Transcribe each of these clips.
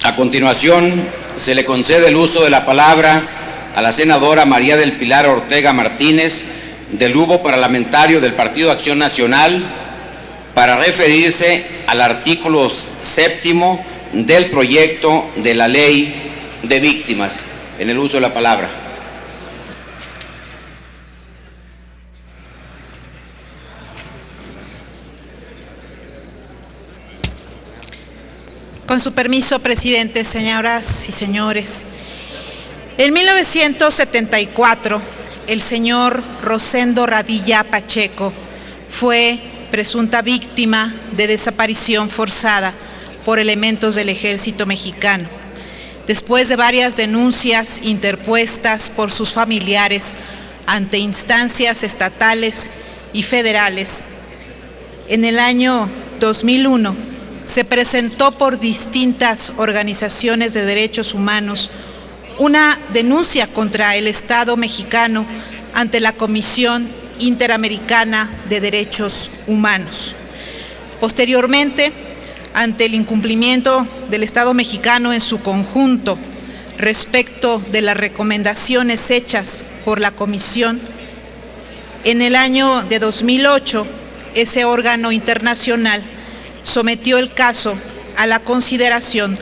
A continuación, se le concede el uso de la palabra a la senadora María del Pilar Ortega Martínez, del Grupo Parlamentario del Partido Acción Nacional, para referirse al artículo 7º del proyecto de la Ley de Víctimas. En el uso de la palabra. Con su permiso, presidente, señoras y señores. En 1974, el señor Rosendo Radilla Pacheco fue presunta víctima de desaparición forzada por elementos del ejército mexicano. Después de varias denuncias interpuestas por sus familiares ante instancias estatales y federales, en el año 2001 se presentó por distintas organizaciones de derechos humanos una denuncia contra el Estado mexicano ante la Comisión Interamericana de Derechos Humanos. Posteriormente, ante el incumplimiento del Estado mexicano en su conjunto respecto de las recomendaciones hechas por la Comisión, en el año de 2008, ese órgano internacional sometió el caso a la consideración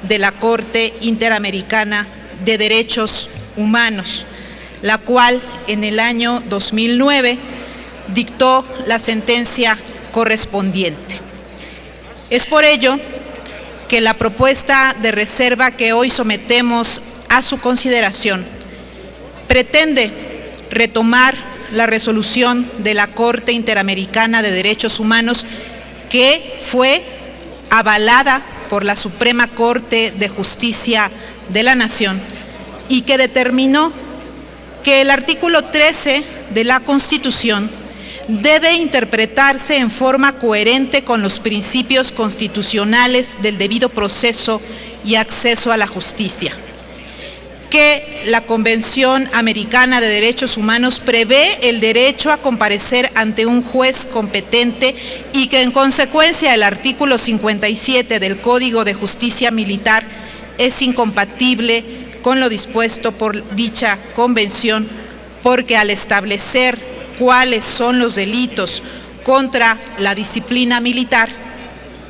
de la Corte Interamericana de Derechos Humanos, la cual en el año 2009 dictó la sentencia correspondiente. Es por ello que la propuesta de reserva que hoy sometemos a su consideración pretende retomar la resolución de la Corte Interamericana de Derechos Humanos que fue avalada por la Suprema Corte de Justicia de la Nación y que determinó que el artículo 13 de la Constitución debe interpretarse en forma coherente con los principios constitucionales del debido proceso y acceso a la justicia, que la Convención Americana de Derechos Humanos prevé el derecho a comparecer ante un juez competente y que en consecuencia el artículo 57 del Código de Justicia Militar es incompatible con lo dispuesto por dicha convención, porque al establecer cuáles son los delitos contra la disciplina militar,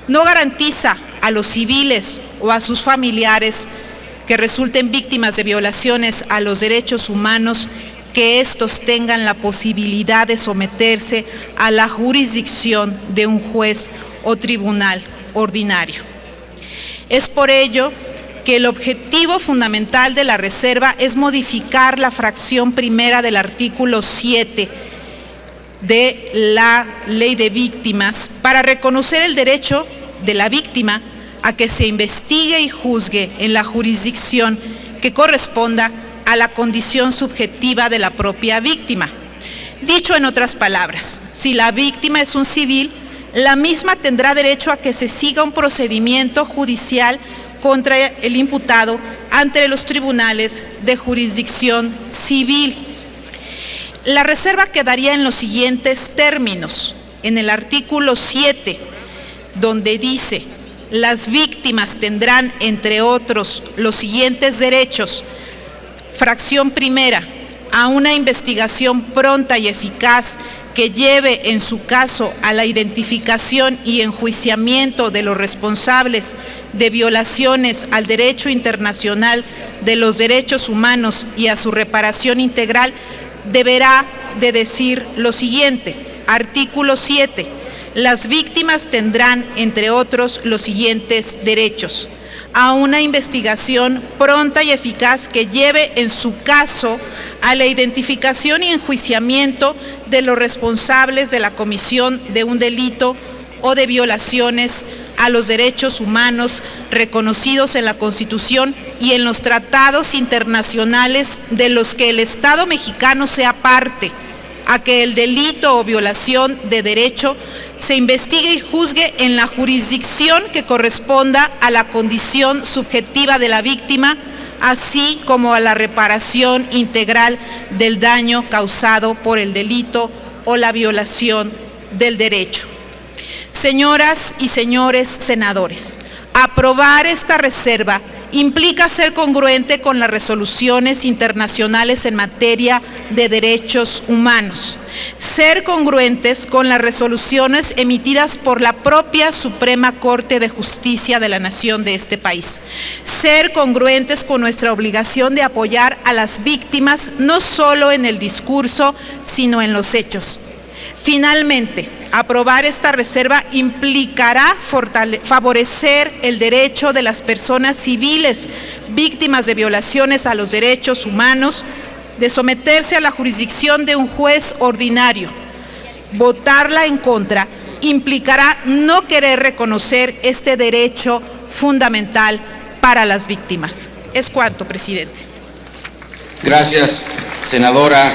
no garantiza a los civiles o a sus familiares que resulten víctimas de violaciones a los derechos humanos que éstos tengan la posibilidad de someterse a la jurisdicción de un juez o tribunal ordinario. Es por ello que el objetivo fundamental de la reserva es modificar la fracción primera del artículo 7 de la Ley de Víctimas para reconocer el derecho de la víctima a que se investigue y juzgue en la jurisdicción que corresponda a la condición subjetiva de la propia víctima. Dicho en otras palabras, si la víctima es un civil, la misma tendrá derecho a que se siga un procedimiento judicial contra el imputado ante los tribunales de jurisdicción civil. La reserva quedaría en los siguientes términos. En el artículo 7, donde dice: las víctimas tendrán, entre otros, los siguientes derechos. Fracción primera, a una investigación pronta y eficaz que lleve, en su caso, a la identificación y enjuiciamiento de los responsables de violaciones al derecho internacional de los derechos humanos y a su reparación integral, deberá de decir lo siguiente. Artículo 7. Las víctimas tendrán, entre otros, los siguientes derechos: a una investigación pronta y eficaz que lleve, en su caso, a la identificación y enjuiciamiento de los responsables de la comisión de un delito o de violaciones a los derechos humanos reconocidos en la Constitución y en los tratados internacionales de los que el Estado mexicano sea parte, a que el delito o violación de derecho se investigue y juzgue en la jurisdicción que corresponda a la condición subjetiva de la víctima, así como a la reparación integral del daño causado por el delito o la violación del derecho. Señoras y señores senadores, Aprobar esta reserva implica ser congruente con las resoluciones internacionales en materia de derechos humanos, ser congruentes con las resoluciones emitidas por la propia Suprema Corte de Justicia de la Nación de este país, ser congruentes con nuestra obligación de apoyar a las víctimas no solo en el discurso, sino en los hechos. Finalmente, aprobar esta reserva implicará favorecer el derecho de las personas civiles víctimas de violaciones a los derechos humanos de someterse a la jurisdicción de un juez ordinario. Votarla en contra implicará no querer reconocer este derecho fundamental para las víctimas. Es cuanto, presidente. Gracias, senadora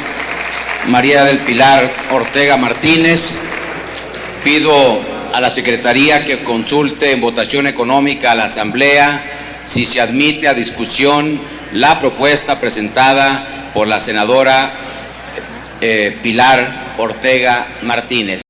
María del Pilar Ortega Martínez. Pido a la Secretaría que consulte en votación económica a la Asamblea si se admite a discusión la propuesta presentada por la senadora Pilar Ortega Martínez.